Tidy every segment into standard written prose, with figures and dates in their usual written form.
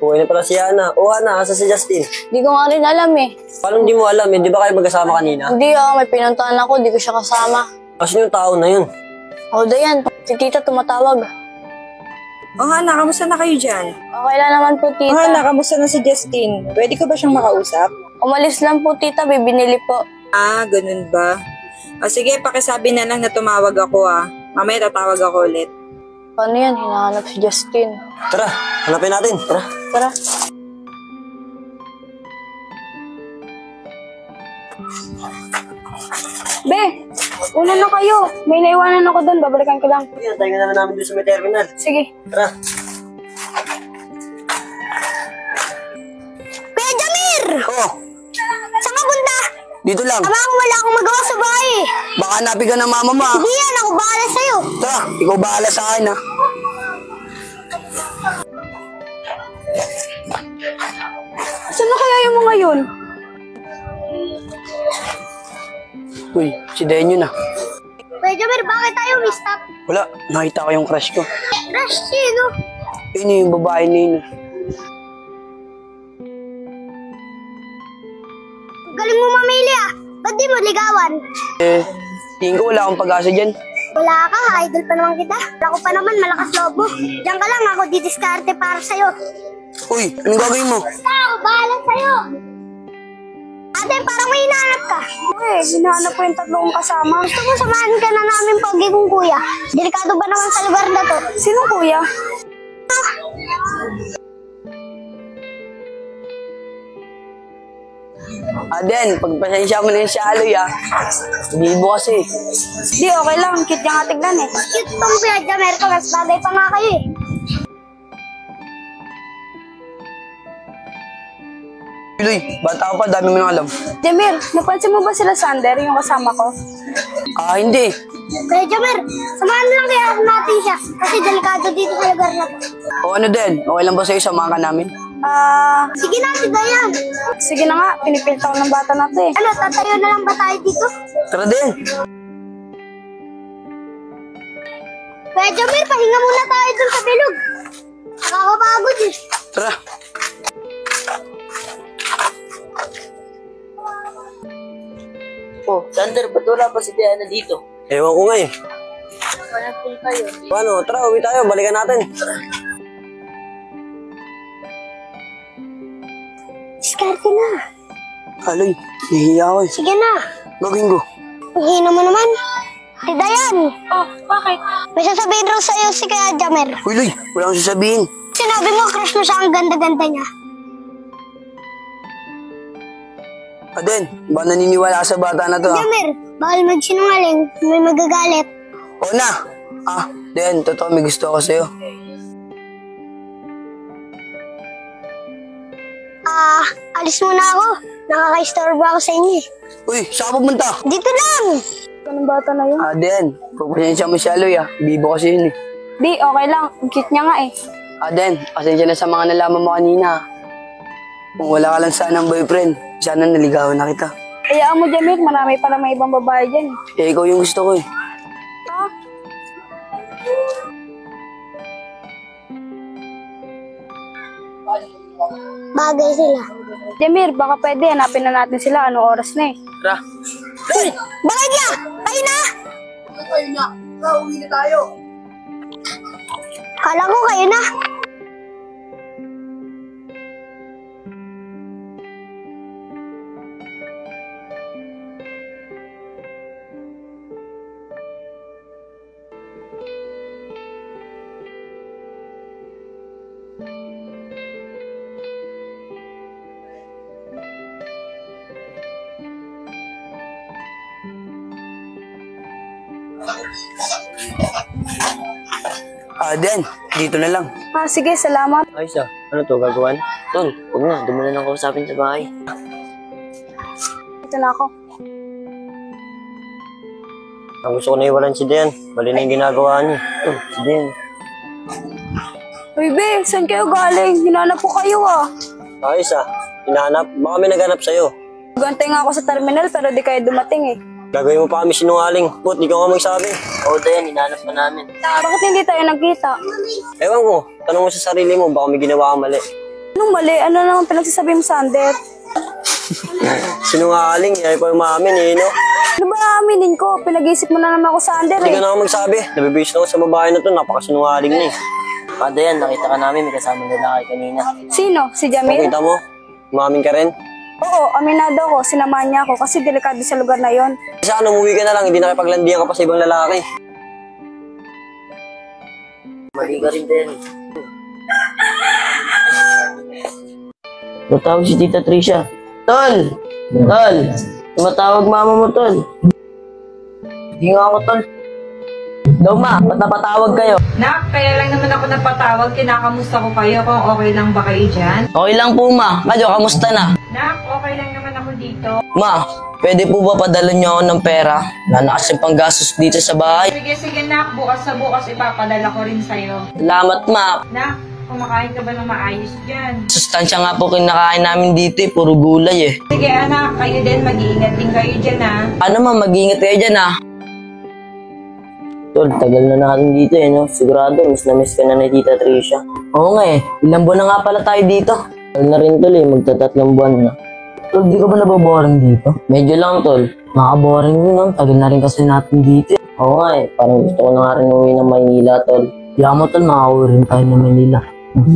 Uwi na pala si Hana. O Hana, asa si Justin? Di ko nga rin alam eh. Paano hindi mo alam eh? Di ba kayo magkasama kanina? Hindi may pinuntahan ako, di ko siya kasama. Kasi yung tao na yun. O Dayan, si tita tumatawag. Oh, Hana, kamusta na kayo dyan? Okay lang naman po, Oh, tita. Hana, kamusta na si Justin? Pwede ko ba siyang makausap? Umalis lang po, tita. Bibinili po. Ah, ganun ba? O sige, pakisabi na lang na tumawag ako Mamaya tatawag ako ulit. Paano yan? Hinahanap si Justin. Tara, hanapin natin. Tara. Tara. Be, una na kayo. May naiwanan ako doon. Babalikan ko lang. Yan, tayo na namin doon sa may terminal. Sige. Tara. Kuya Jamir! Oo, Saan ka punta? dito lang. Abang wala akong magawa sa bahay. Baka hanapin ka ng mama mo. Hindi yan, ako bahala sa'yo. Tara, ikaw bahala sa akin Saan na kaya yung mga yun? Uy, si Denyo na. Kuya Jamir, bakit tayo mistap? Wala, nakita ko yung crush ko. Rush, sino? Yun yung babae na yun. Galing mo mamili Ba't di mo ligawan? Tingin ko wala akong pag-asa dyan. Wala ka, idol pa naman kita. Ako pa naman, malakas loob mo. Diyan ka lang, ako didiskarte para sa'yo. Uy, anong gagawin mo? Ako, bahala sa'yo. Ate, parang may hinahanap ka. Hinahanap ko yung tatlong kasama. Gusto mo samahan ka na namin pogi kong kuya? Delikado ba naman sa lugar na to? Sinong kuya? Aden, pagpasensya mo na yung si Aloy Bibo kasi. Di, okay lang. Cute niya nga tignan eh. Cute tong Kuya Jamir ko. Mas bagay pa nga kayo eh. Aloy, bata ka pa, dami mo nang alam. Jamir, napansin mo ba sila Sander, yung kasama ko? Hindi. Kuya Jamir, samahan lang kaya natin siya. Kasi delikado dito sa lugar na to. O ano din, okay lang ba sa'yo samahan ka namin? Sige na, si Dayan. Sige na nga, pinipilta ko ng bata na to eh. Ano, tatayo na lang ba tayo dito? Tara din. Kuya Jamir, pahinga muna tayo dun sa bilog. Nakakapagod eh. Tara. Oh, Sander, ba't wala pa si Diana dito? Ewan ko nga eh. Wala po tayo. Paano? Tara, uwi tayo. Balikan natin. Diskarte na. Aloy, nahihiya ako eh. Sige na. Gagawin ko. Ang hina mo naman. Si Dayan. Oh, bakit? May sasabihin raw sa'yo si Kuya Jamir. Uy, Loy, wala akong sasabihin. Sinabi mo, crush mo siya, ang ganda-ganda niya. Aden, ba naniniwala ka sa bata na to Jamir, bawal magsinungaling. May magagalit. O na. Den, totoo may gusto ako sa'yo. Alis muna ako. Nakaka-istorbo ako sa inyo eh. Uy, saan ka pupunta? Dito lang! Anong bata na yun? Den, pagpasensya mo si Aloy Bibo kasi yun eh. Di, okay lang. Ang cute niya nga eh. Den, pasensya na sa mga nalaman mo kanina. Kung wala ka lang sanang boyfriend, sana naligawan na kita. Hayaan mo, Jamir. Marami pa may ibang babae dyan. Ikaw yung gusto ko eh. Bagay sila. Jamir, baka pwede. Hanapin na natin sila. Anong oras na eh? Tara. Uy! Bakit niya? Tayo na! Kayo na. Uwi na tayo. Kala ko kayo na. Den, dito na lang. Sige, salamat. Ayos ano to, gagawan? Ton, huwag na, doon mo na lang kausapin sa bahay. Ito na ako. Ang gusto ko na iwalan si Den. Bali na yung ginagawa niya. Si Diana. Uy, be, saan kayo galing? Hinanap ko kayo Ayos hinahanap. Baka may naghanap sa'yo. Gantay nga ako sa terminal pero di kayo dumating eh. Gagawin mo pa kami sinungaling. Put, di ka nga magsabi. Oo, Dayan, hinahanap ka namin. Bakit hindi tayo nagkita? Ewan ko, tanong mo sa sarili mo, baka may ginawa kang mali. Anong mali? Ano naman pinagsasabi mo, Sander? Sinungaling, yan pa umamin eh, no? Ano ba aaminin ko? Pinag-isip mo na naman ako, Sander Hindi eh. ka na nga magsabi. Nabibis na ako sa babae na to, napakasinungaling na eh. Dayan, nakita ka namin, may kasama na lalaki kanina. Sino? Si Jamil? Pakita mo, umamin ka rin. Oo, aminado ko. Sinamahan niya ako kasi delikado sa lugar na yon. Sana umuwi ka na lang, hindi nakipaglandian ka pa sa ibang lalaki. Mali ka rin, Dayan. Matawag si Tita Tricia. Tol! Tol! Tumatawag mama mo, Tol. Hindi nga ako, Tol. Daw ma, ba't napatawag kayo? Nak, kaya lang naman ako napatawag. Kinakamusta ko kayo kung okay lang ba kayo dyan? Okay lang po, ma. Kayo, kamusta na? Nak, okay lang naman ako dito. Ma, pwede po ba padala niyo ako ng pera? Wala na kasi panggastos dito sa bahay. Sige, nak. Bukas sa bukas ipapadala ko rin sa'yo. Salamat, ma. Nak, kumakain ka ba ng maayos dyan? Sustansya nga po kinakain namin dito eh. Puro gulay eh. Sige, anak. Kayo din. Mag-iingat din kayo dyan, ha? Ano ma, mag-ingat kayo dyan ah. Tol, tagal na natin dito eh, no? Sigurado, miss na miss ka na ni Tita Tricia. Oo nga eh, ilang buwan na nga pala tayo dito. Tagal na rin tol eh, magtatatlong buwan na. Tol, di ka ba nababoring dito? Medyo lang tol. Nakaka-boring din no, tagal na rin kasi natin dito eh. Oo nga eh, parang gusto ko na nga rin umuwi ng Maynila tol. Kaya mo tol, makauwi rin tayo ng Maynila.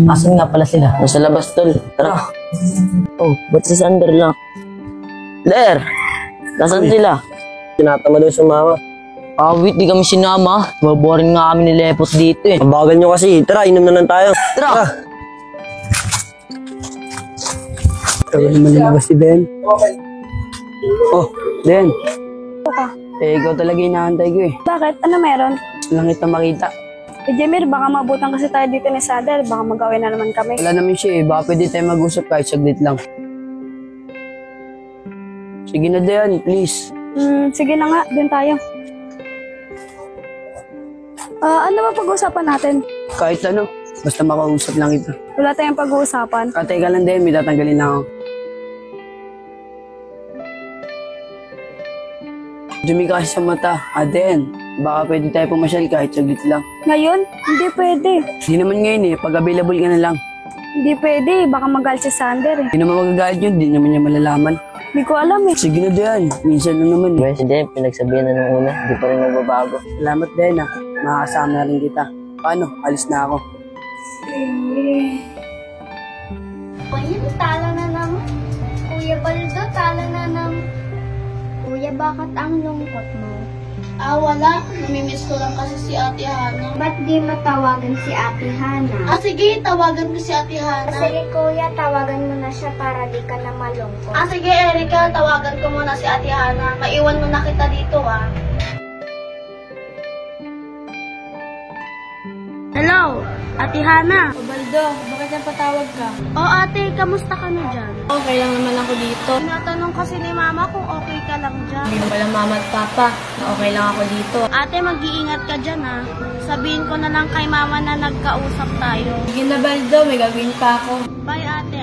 Asan nga pala sila? Nasa labas tol, tara. Oh, ba't si Sander lang? Der, nasan sila? Tinatama daw sumama. Wait, di kami sinama. Maboring nga kami nilepot dito eh. Ang bagal nyo kasi, tara, inom na lang tayo. Tara! Tagal naman lumabas si Ben. Oh, Ben. Ikaw talaga inaantay ko eh. Bakit? Ano meron? Gusto lang kita makita. Jamir, baka mabutan kasi tayo dito ni Sander. Baka mag-away na naman kami. Wala naman siya eh. Baka pwede tayo mag-usap kahit saglit lang. Sige na, Dayan, please. Sige na nga. Doon tayo. Ano ba pag-uusapan natin? Kahit ano, basta makausap lang kita. Wala tayong pag-uusapan. Teka lang, Dayan, may tatanggalin lang ako. Dumi ka kasi sa mata. Dayan, baka pwede tayo pumasyal kahit saglit lang. Ngayon? Hindi pwede. Hindi naman ngayon eh. Pag available ka na lang. Hindi pwede. Baka magalit si Sander eh. Hindi naman magagalit yun. Hindi naman niya malalaman. Hindi ko alam eh. Sige na, Dayan. Minsan lang naman eh. President, pinagsabihan na nung una, di pa rin nagbabago. Salamat, Dayan ah. Makakasama na rin kita. Paano? Alis na ako. Kuya, talo na naman. Kuya Baldo, talo na naman. Kuya, bakit ang lungkot mo? Wala. Namimiss ko lang kasi si Ate Hana. Ba't di matawagan si Ate Hana? Sige, tawagan ko si Ate Hana. Sige kuya, tawagan mo na siya para di ka na malungkot. Sige, Erika, tawagan ko muna si Ate Hana. Maiwan mo na kita dito, Hello, Ate Hana. Baldo, bakit napatawag ka? Ate, kamusta ka na dyan? Okay lang naman ako dito. Tinatanong kasi ni Mama kung okay ka lang dyan. Hindi mo pala mama at papa na okay lang ako dito. Ate, mag-iingat ka dyan ha. Sabihin ko na lang kay Mama na nagkausap tayo. Sige na, Baldo, may gagawin pa ako. Bye ate.